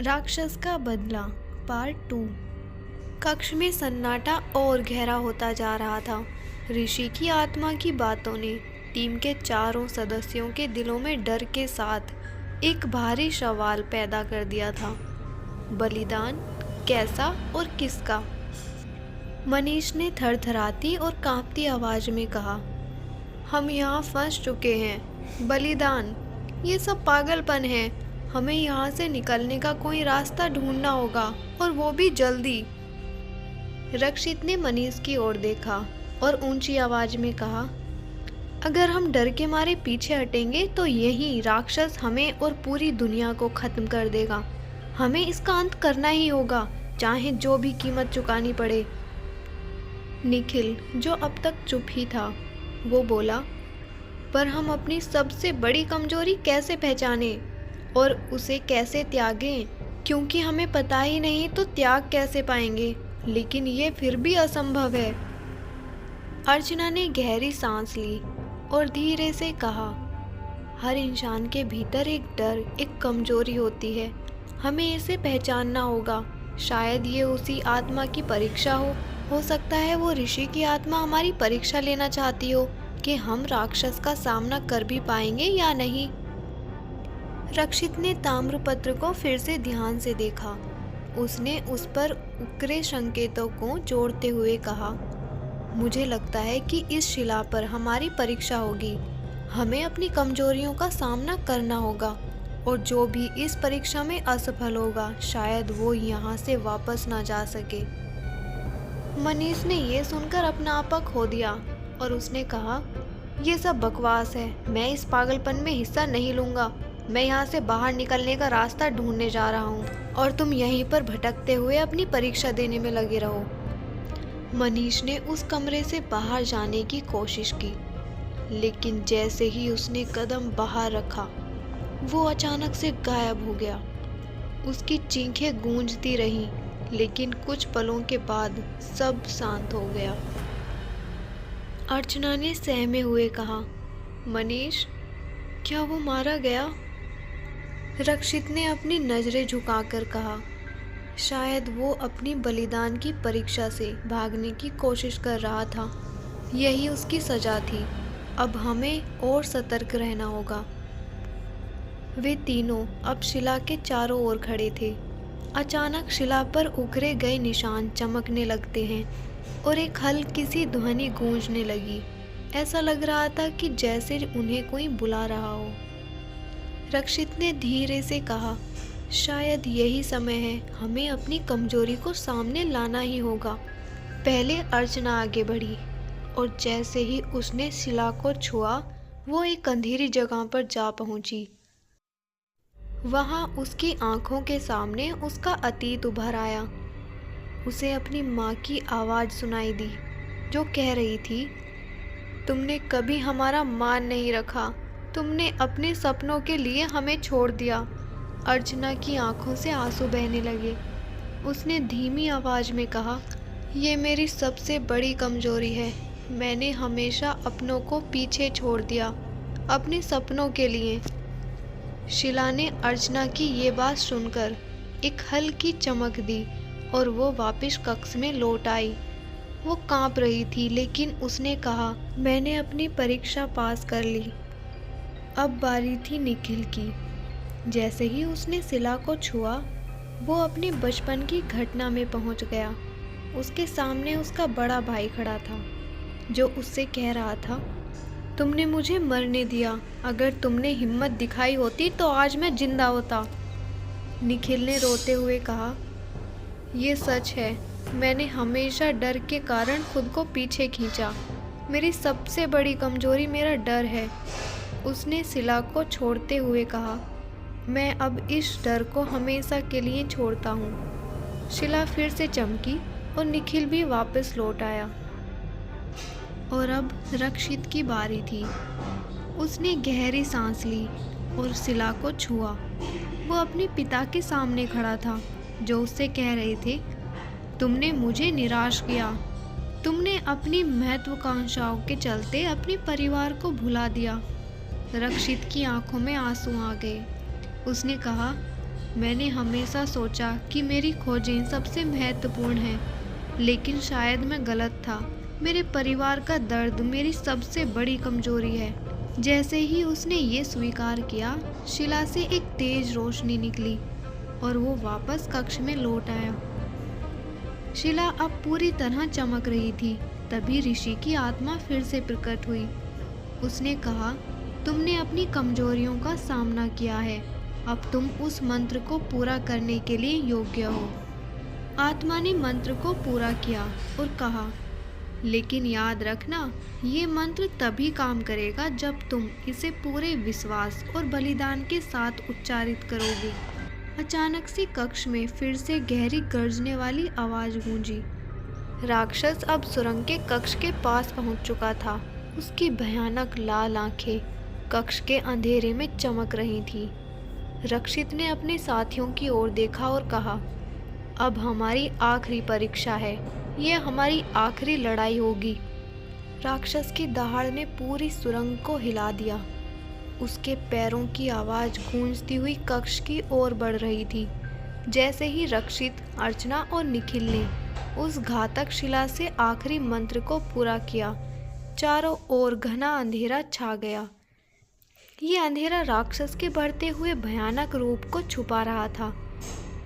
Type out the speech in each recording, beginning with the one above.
राक्षस का बदला पार्ट 2। कक्ष में सन्नाटा और गहरा होता जा रहा था। ऋषि की आत्मा की बातों ने टीम के चारों सदस्यों के दिलों में डर के साथ एक भारी सवाल पैदा कर दिया था। बलिदान कैसा और किसका? मनीष ने थरथराती और कांपती आवाज में कहा, हम यहाँ फंस चुके हैं। बलिदान, ये सब पागलपन है। हमें यहाँ से निकलने का कोई रास्ता ढूंढना होगा, और वो भी जल्दी। रक्षित ने मनीष की ओर देखा और ऊंची आवाज में कहा, अगर हम डर के मारे पीछे हटेंगे तो यही राक्षस हमें और पूरी दुनिया को खत्म कर देगा। हमें इसका अंत करना ही होगा, चाहे जो भी कीमत चुकानी पड़े। निखिल, जो अब तक चुप ही था, वो बोला, पर हम अपनी सबसे बड़ी कमजोरी कैसे पहचाने और उसे कैसे त्यागें? क्योंकि हमें पता ही नहीं तो त्याग कैसे पाएंगे? लेकिन ये फिर भी असंभव है। अर्चना ने गहरी सांस ली और धीरे से कहा, हर इंसान के भीतर एक डर, एक कमजोरी होती है। हमें इसे पहचानना होगा। शायद ये उसी आत्मा की परीक्षा हो सकता है वो ऋषि की आत्मा हमारी परीक्षा लेना चाहती हो कि हम राक्षस का सामना कर भी पाएंगे या नहीं। रक्षित ने ताम्रपत्र को फिर से ध्यान से देखा। उसने उस पर उकरे संकेतों को जोड़ते हुए कहा, मुझे लगता है कि इस शिला पर हमारी परीक्षा होगी। हमें अपनी कमजोरियों का सामना करना होगा, और जो भी इस परीक्षा में असफल होगा शायद वो यहाँ से वापस ना जा सके। मनीष ने ये सुनकर अपना आपा खो दिया और उसने कहा, ये सब बकवास है। मैं इस पागलपन में हिस्सा नहीं लूँगा। मैं यहाँ से बाहर निकलने का रास्ता ढूंढने जा रहा हूँ, और तुम यहीं पर भटकते हुए अपनी परीक्षा देने में लगे रहो। मनीष ने उस कमरे से बाहर जाने की कोशिश की, लेकिन जैसे ही उसने कदम बाहर रखा, वो अचानक से गायब हो गया। उसकी चीखें गूंजती रहीं, लेकिन कुछ पलों के बाद सब शांत हो गया। अर्चना ने सहमे हुए कहा, मनीष, क्या वो मारा गया? रक्षित ने अपनी नजरें झुकाकर कहा, शायद वो अपनी बलिदान की परीक्षा से भागने की कोशिश कर रहा था। यही उसकी सजा थी। अब हमें और सतर्क रहना होगा। वे तीनों अब शिला के चारों ओर खड़े थे। अचानक शिला पर उखरे गए निशान चमकने लगते हैं और एक हल्की सी ध्वनि गूंजने लगी। ऐसा लग रहा था कि जैसे उन्हें कोई बुला रहा हो। रक्षित ने धीरे से कहा, शायद यही समय है। हमें अपनी कमजोरी को सामने लाना ही होगा। पहले अर्चना आगे बढ़ी, और जैसे ही उसने शिला को छुआ, वो एक अंधेरी जगह पर जा पहुंची। वहां उसकी आंखों के सामने उसका अतीत उभर आया। उसे अपनी माँ की आवाज़ सुनाई दी, जो कह रही थी, तुमने कभी हमारा मान नहीं रखा। तुमने अपने सपनों के लिए हमें छोड़ दिया। अर्चना की आंखों से आंसू बहने लगे। उसने धीमी आवाज़ में कहा, ये मेरी सबसे बड़ी कमजोरी है। मैंने हमेशा अपनों को पीछे छोड़ दिया, अपने सपनों के लिए। शिला ने अर्चना की ये बात सुनकर एक हल्की चमक दी और वो वापस कक्ष में लौट आई। वो कांप रही थी, लेकिन उसने कहा, मैंने अपनी परीक्षा पास कर ली। अब बारी थी निखिल की। जैसे ही उसने शिला को छुआ, वो अपने बचपन की घटना में पहुंच गया। उसके सामने उसका बड़ा भाई खड़ा था, जो उससे कह रहा था, तुमने मुझे मरने दिया। अगर तुमने हिम्मत दिखाई होती तो आज मैं जिंदा होता। निखिल ने रोते हुए कहा, ये सच है। मैंने हमेशा डर के कारण खुद को पीछे खींचा। मेरी सबसे बड़ी कमजोरी मेरा डर है। उसने शिला को छोड़ते हुए कहा, मैं अब इस डर को हमेशा के लिए छोड़ता हूँ। शिला फिर से चमकी और निखिल भी वापस लौट आया। और अब रक्षित की बारी थी। उसने गहरी सांस ली और शिला को छुआ। वो अपने पिता के सामने खड़ा था, जो उससे कह रहे थे, तुमने मुझे निराश किया। तुमने अपनी महत्वाकांक्षाओं के चलते अपने परिवार को भुला दिया। रक्षित की आंखों में आंसू आ गए। उसने कहा, मैंने हमेशा सोचा कि मेरी खोजें सबसे महत्वपूर्ण हैं, लेकिन शायद मैं गलत था। मेरे परिवार का दर्द मेरी सबसे बड़ी कमजोरी है। जैसे ही उसने ये स्वीकार किया, शिला से एक तेज रोशनी निकली और वो वापस कक्ष में लौट आया। शिला अब पूरी तरह चमक रही थी। तभी ऋषि की आत्मा फिर से प्रकट हुई। उसने कहा, तुमने अपनी कमजोरियों का सामना किया है, अब तुम उस मंत्र को पूरा करने के लिए योग्य हो। आत्मा ने मंत्र को पूरा किया और कहा, लेकिन याद रखना, ये मंत्र तभी काम करेगा जब तुम इसे पूरे विश्वास और बलिदान के साथ उच्चारित करोगे। अचानक से कक्ष में फिर से गहरी गर्जने वाली आवाज गूंजी। राक्षस अब सुरंग के कक्ष के पास पहुंच चुका था। उसकी भयानक लाल आंखें कक्ष के अंधेरे में चमक रही थी। रक्षित ने अपने साथियों की ओर देखा और कहा, अब हमारी आखिरी परीक्षा है, ये हमारी आखिरी लड़ाई होगी। राक्षस की दहाड़ ने पूरी सुरंग को हिला दिया। उसके पैरों की आवाज गूंजती हुई कक्ष की ओर बढ़ रही थी। जैसे ही रक्षित, अर्चना और निखिल ने उस घातक शिला से आखिरी मंत्र को पूरा किया, चारों ओर घना अंधेरा छा गया। ये अंधेरा राक्षस के बढ़ते हुए भयानक रूप को छुपा रहा था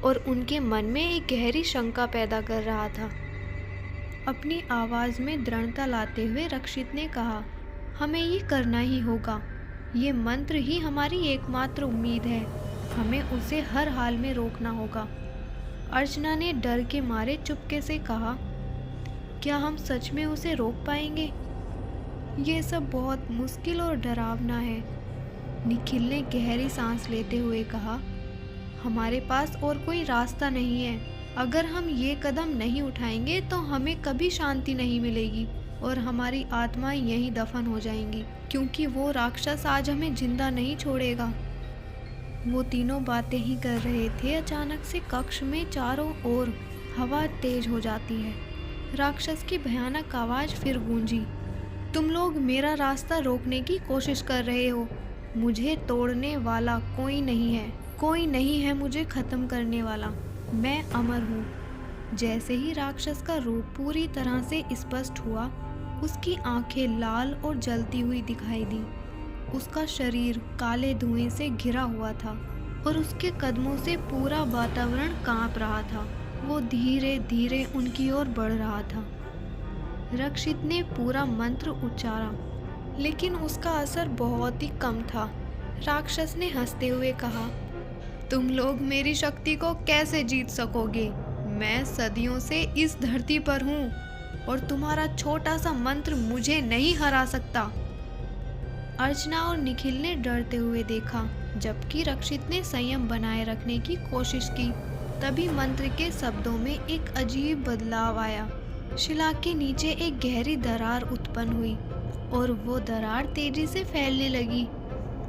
और उनके मन में एक गहरी शंका पैदा कर रहा था। अपनी आवाज में दृढ़ता लाते हुए रक्षित ने कहा, हमें ये करना ही होगा। ये मंत्र ही हमारी एकमात्र उम्मीद है। हमें उसे हर हाल में रोकना होगा। अर्चना ने डर के मारे चुपके से कहा, क्या हम सच में उसे रोक पाएंगे? ये सब बहुत मुश्किल और डरावना है। निखिल ने गहरी सांस लेते हुए कहा, हमारे पास और कोई रास्ता नहीं है। अगर हम ये कदम नहीं उठाएंगे तो हमें कभी शांति नहीं मिलेगी और हमारी आत्माएं यहीं दफन हो जाएंगी, क्योंकि वो राक्षस आज हमें जिंदा नहीं छोड़ेगा। वो तीनों बातें ही कर रहे थे। अचानक से कक्ष में चारों ओर हवा तेज हो जाती है। राक्षस की भयानक आवाज फिर गूंजी, तुम लोग मेरा रास्ता रोकने की कोशिश कर रहे हो। मुझे तोड़ने वाला कोई नहीं है, कोई नहीं है मुझे खत्म करने वाला। मैं अमर हूँ। जैसे ही राक्षस का रूप पूरी तरह से स्पष्ट हुआ, उसकी आंखें लाल और जलती हुई दिखाई दी। उसका शरीर काले धुएं से घिरा हुआ था और उसके कदमों से पूरा वातावरण कांप रहा था। वो धीरे धीरे उनकी ओर बढ़ रहा था। रक्षित ने पूरा मंत्र उच्चारा, लेकिन उसका असर बहुत ही कम था। राक्षस ने हंसते हुए कहा, तुम लोग मेरी शक्ति को कैसे जीत सकोगे? मैं सदियों से इस धरती पर हूँ और तुम्हारा छोटा सा मंत्र मुझे नहीं हरा सकता। अर्चना और निखिल ने डरते हुए देखा, जबकि रक्षित ने संयम बनाए रखने की कोशिश की। तभी मंत्र के शब्दों में एक अजीब बदलाव आया। शिला के नीचे एक गहरी दरार उत्पन्न हुई और वो दरार तेजी से फैलने लगी।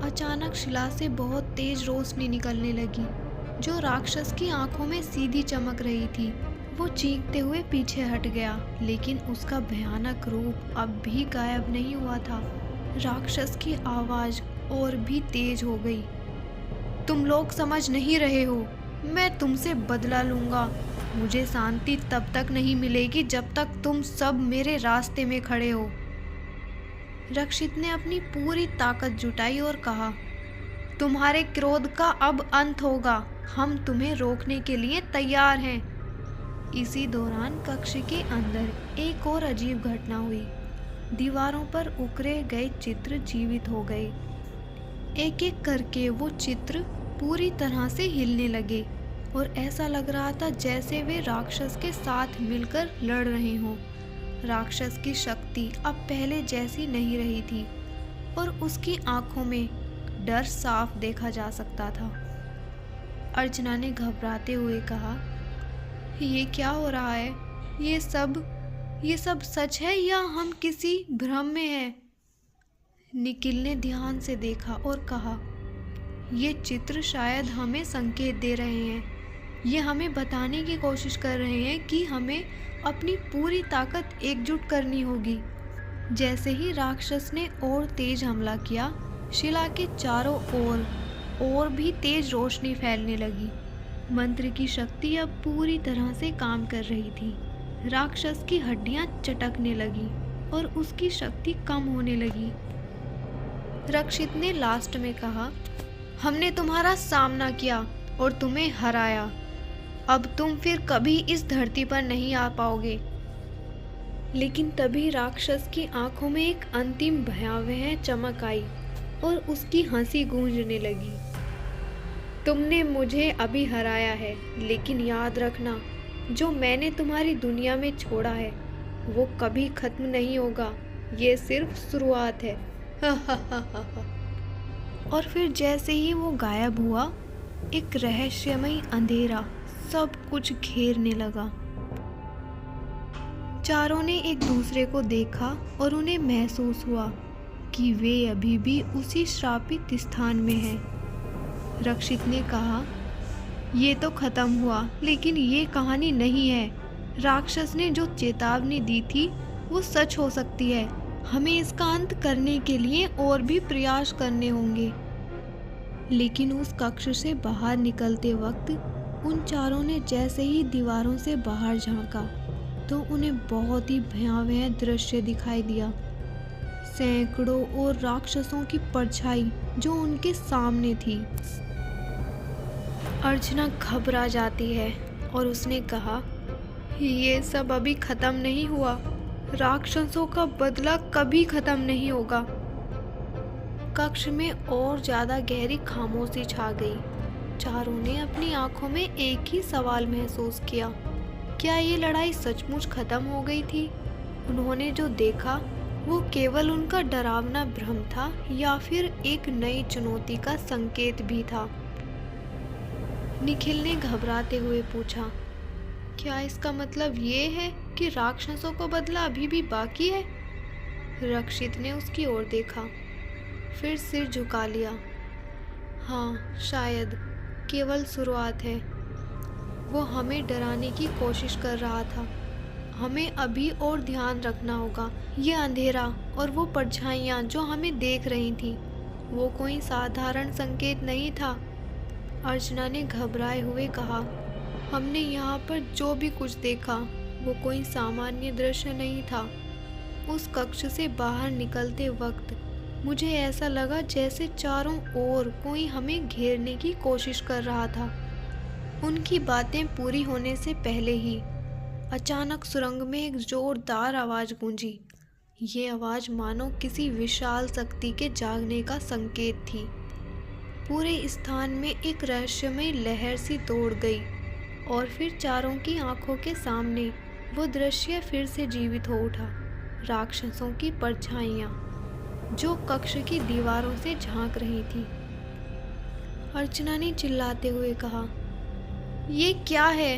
अचानक शिला से बहुत तेज रोशनी निकलने लगी, जो राक्षस की आंखों में सीधी चमक रही थी। वो चीखते हुए पीछे हट गया, लेकिन उसका भयानक रूप अब भी गायब नहीं हुआ था। राक्षस की आवाज और भी तेज हो गई, तुम लोग समझ नहीं रहे हो, मैं तुमसे बदला लूंगा। मुझे शांति तब तक नहीं मिलेगी जब तक तुम सब मेरे रास्ते में खड़े हो। रक्षित ने अपनी पूरी ताकत जुटाई और कहा, तुम्हारे क्रोध का अब अंत होगा। हम तुम्हें रोकने के लिए तैयार हैं। इसी दौरान कक्ष के अंदर एक और अजीब घटना हुई। दीवारों पर उकरे गए चित्र जीवित हो गए। एक एक करके वो चित्र पूरी तरह से हिलने लगे और ऐसा लग रहा था जैसे वे राक्षस के साथ मिलकर लड़ रहे हों। राक्षस की शक्ति अब पहले जैसी नहीं रही थी और उसकी आंखों में डर साफ देखा जा सकता था। अर्चना ने घबराते हुए कहा, ये क्या हो रहा है? ये सब सच है या हम किसी भ्रम में हैं? निखिल ने ध्यान से देखा और कहा, ये चित्र शायद हमें संकेत दे रहे हैं। ये हमें बताने की कोशिश कर रहे हैं कि हमें अपनी पूरी ताकत एकजुट करनी होगी। जैसे ही राक्षस ने और तेज हमला किया, शिला के चारों ओर और भी तेज रोशनी फैलने लगी। मंत्र की शक्ति अब पूरी तरह से काम कर रही थी। राक्षस की हड्डियां चटकने लगी और उसकी शक्ति कम होने लगी। रक्षित ने लास्ट में कहा, हमने तुम्हारा सामना किया और तुम्हें हराया। अब तुम फिर कभी इस धरती पर नहीं आ पाओगे। लेकिन तभी राक्षस की आंखों में एक अंतिम भयावह चमक आई और उसकी हंसी गूंजने लगी। तुमने मुझे अभी हराया है, लेकिन याद रखना, जो मैंने तुम्हारी दुनिया में छोड़ा है वो कभी खत्म नहीं होगा। ये सिर्फ शुरुआत है। और फिर जैसे ही वो गायब हुआ, एक रहस्यमयी अंधेरा सब कुछ घेरने लगा। चारों ने एक दूसरे को देखा और उन्हें महसूस हुआ कि वे अभी भी उसी श्रापित स्थान में हैं। रक्षित ने कहा, ये तो खत्म हुआ, लेकिन ये कहानी नहीं है। राक्षस ने जो चेतावनी दी थी वो सच हो सकती है। हमें इसका अंत करने के लिए और भी प्रयास करने होंगे। लेकिन उस कक्ष से बाहर निकलते वक्त उन चारों ने जैसे ही दीवारों से बाहर झांका तो उन्हें बहुत ही भयावह दृश्य दिखाई दिया। सैकड़ों और राक्षसों की परछाई जो उनके सामने थी। अर्चना घबरा जाती है और उसने कहा, ये सब अभी खत्म नहीं हुआ। राक्षसों का बदला कभी खत्म नहीं होगा। कक्ष में और ज्यादा गहरी खामोशी छा गई। चारों ने अपनी आंखों में एक ही सवाल महसूस किया, क्या ये लड़ाई सचमुच खत्म हो गई थी? उन्होंने जो देखा वो केवल उनका डरावना भ्रम था या फिर एक नई चुनौती का संकेत भी था? निखिल ने घबराते हुए पूछा, क्या इसका मतलब ये है कि राक्षसों को बदला अभी भी बाकी है? रक्षित ने उसकी ओर देखा, फिर सिर झुका लिया। हाँ, शायद केवल शुरुआत है। वो हमें डराने की कोशिश कर रहा था। हमें अभी और ध्यान रखना होगा। ये अंधेरा और वो परछाइयाँ जो हमें देख रही थी, वो कोई साधारण संकेत नहीं था। अर्चना ने घबराए हुए कहा, हमने यहाँ पर जो भी कुछ देखा वो कोई सामान्य दृश्य नहीं था। उस कक्ष से बाहर निकलते वक्त मुझे ऐसा लगा जैसे चारों ओर कोई हमें घेरने की कोशिश कर रहा था। उनकी बातें पूरी होने से पहले ही अचानक सुरंग में एक जोरदार आवाज गूंजी। ये आवाज मानो किसी विशाल शक्ति के जागने का संकेत थी। पूरे स्थान में एक रहस्यमय लहर सी दौड़ गई और फिर चारों की आंखों के सामने वो दृश्य फिर से जीवित हो उठा। राक्षसों की परछाइयाँ जो कक्ष की दीवारों से झांक रही थी। अर्चना ने चिल्लाते हुए कहा, ये क्या है?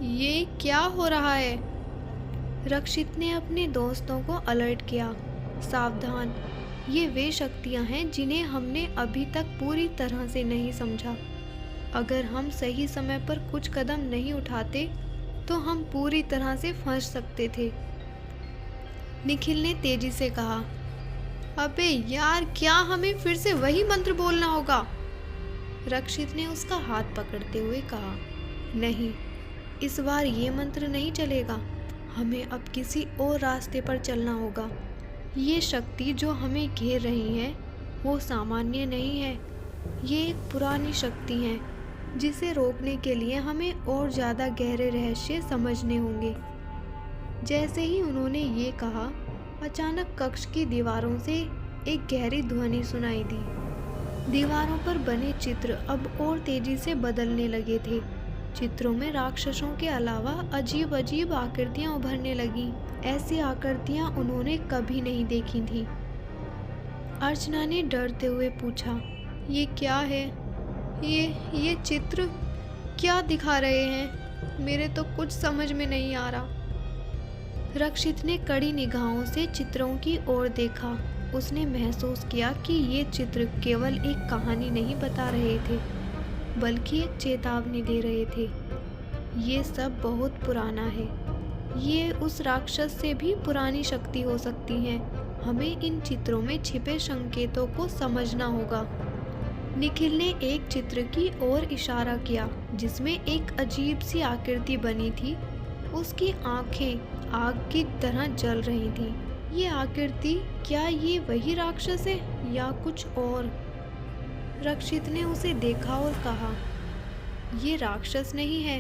ये क्या हो रहा है? रक्षित ने अपने दोस्तों को अलर्ट किया, सावधान, ये वे शक्तियां हैं जिन्हें हमने अभी तक पूरी तरह से नहीं समझा। अगर हम सही समय पर कुछ कदम नहीं उठाते तो हम पूरी तरह से फंस सकते थे। निखिल ने तेजी से कहा, अबे यार, क्या हमें फिर से वही मंत्र बोलना होगा? रक्षित ने उसका हाथ पकड़ते हुए कहा, नहीं, इस बार ये मंत्र नहीं चलेगा। हमें अब किसी और रास्ते पर चलना होगा। ये शक्ति जो हमें घेर रही है वो सामान्य नहीं है। ये एक पुरानी शक्ति है जिसे रोकने के लिए हमें और ज़्यादा गहरे रहस्य समझने होंगे। जैसे ही उन्होंने ये कहा, अचानक कक्ष की दीवारों से एक गहरी ध्वनि सुनाई दी। दीवारों पर बने चित्र अब और तेजी से बदलने लगे थे। चित्रों में राक्षसों के अलावा अजीब अजीब आकृतियां उभरने लगीं। ऐसी आकृतियां उन्होंने कभी नहीं देखी थी। अर्चना ने डरते हुए पूछा, ये क्या है? ये चित्र क्या दिखा रहे हैं? मेरे तो कुछ समझ में नहीं आ रहा। रक्षित ने कड़ी निगाहों से चित्रों की ओर देखा। उसने महसूस किया कि ये चित्र केवल एक कहानी नहीं बता रहे थे, बल्कि एक चेतावनी दे रहे थे। ये सब बहुत पुराना है। ये उस राक्षस से भी पुरानी शक्ति हो सकती है। हमें इन चित्रों में छिपे संकेतों को समझना होगा। निखिल ने एक चित्र की ओर इशारा किया जिसमें एक अजीब सी आकृति बनी थी। उसकी आंखें आग की तरह जल रही थीं। ये आकृति, क्या ये वही राक्षस है या कुछ और? रक्षित ने उसे देखा और कहा, ये राक्षस नहीं है,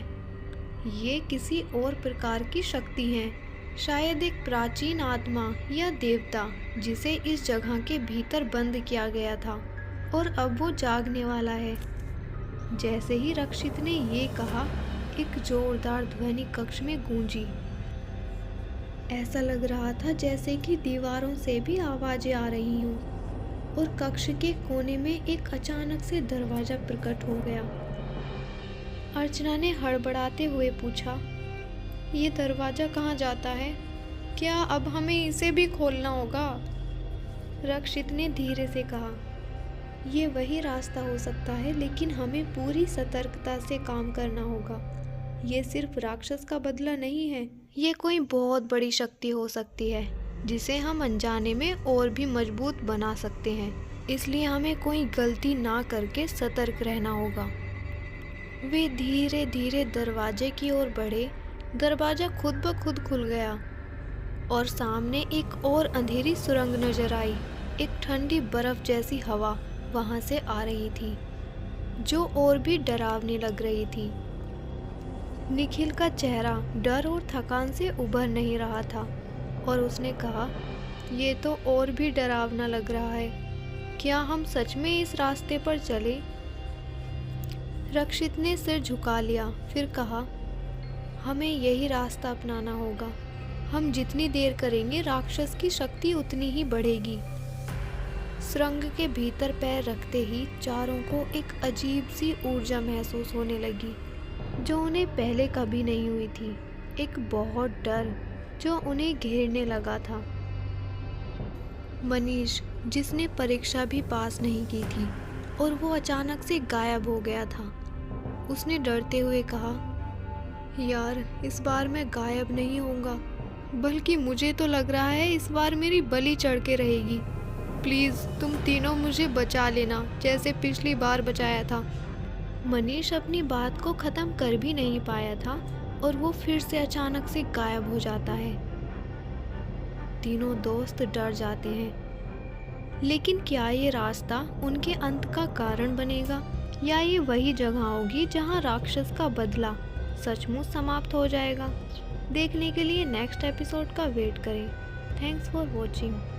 ये किसी और प्रकार की शक्ति है, शायद एक प्राचीन आत्मा या देवता जिसे इस जगह के भीतर बंद किया गया था और अब वो जागने वाला है। जैसे ही रक्षित ने ये कहा, एक जोरदार ध्वनि कक्ष में गूंजी। ऐसा लग रहा था जैसे कि दीवारों से भी आवाजें आ रही हों और कक्ष के कोने में एक अचानक से दरवाजा प्रकट हो गया। अर्चना ने हड़बड़ाते हुए पूछा, ये दरवाजा कहाँ जाता है? क्या अब हमें इसे भी खोलना होगा? रक्षित ने धीरे से कहा, ये वही रास्ता हो सकता है, लेकिन हमें पूरी सतर्कता से काम करना होगा। ये सिर्फ राक्षस का बदला नहीं है, ये कोई बहुत बड़ी शक्ति हो सकती है जिसे हम अनजाने में और भी मजबूत बना सकते हैं। इसलिए हमें कोई गलती ना करके सतर्क रहना होगा। वे धीरे धीरे दरवाजे की ओर बढ़े। दरवाजा खुद ब खुद खुल गया और सामने एक और अंधेरी सुरंग नजर आई। एक ठंडी बर्फ जैसी हवा वहां से आ रही थी जो और भी डरावनी लग रही थी। निखिल का चेहरा डर और थकान से उभर नहीं रहा था और उसने कहा, ये तो और भी डरावना लग रहा है, क्या हम सच में इस रास्ते पर चले? रक्षित ने सिर झुका लिया, फिर कहा, हमें यही रास्ता अपनाना होगा। हम जितनी देर करेंगे राक्षस की शक्ति उतनी ही बढ़ेगी। सुरंग के भीतर पैर रखते ही चारों को एक अजीब सी ऊर्जा महसूस होने लगी जो उन्हें पहले कभी नहीं हुई थी। एक बहुत डर जो उन्हें घेरने लगा था। मनीष, जिसने परीक्षा भी पास नहीं की थी और वो अचानक से गायब हो गया था, उसने डरते हुए कहा, यार इस बार मैं गायब नहीं होऊंगा, बल्कि मुझे तो लग रहा है इस बार मेरी बलि चढ़ के रहेगी। प्लीज़ तुम तीनों मुझे बचा लेना जैसे पिछली बार बचाया था। मनीष अपनी बात को ख़त्म कर भी नहीं पाया था और वो फिर से अचानक से गायब हो जाता है। तीनों दोस्त डर जाते हैं, लेकिन क्या ये रास्ता उनके अंत का कारण बनेगा या ये वही जगह होगी जहां राक्षस का बदला सचमुच समाप्त हो जाएगा? देखने के लिए नेक्स्ट एपिसोड का वेट करें। Thanks for watching.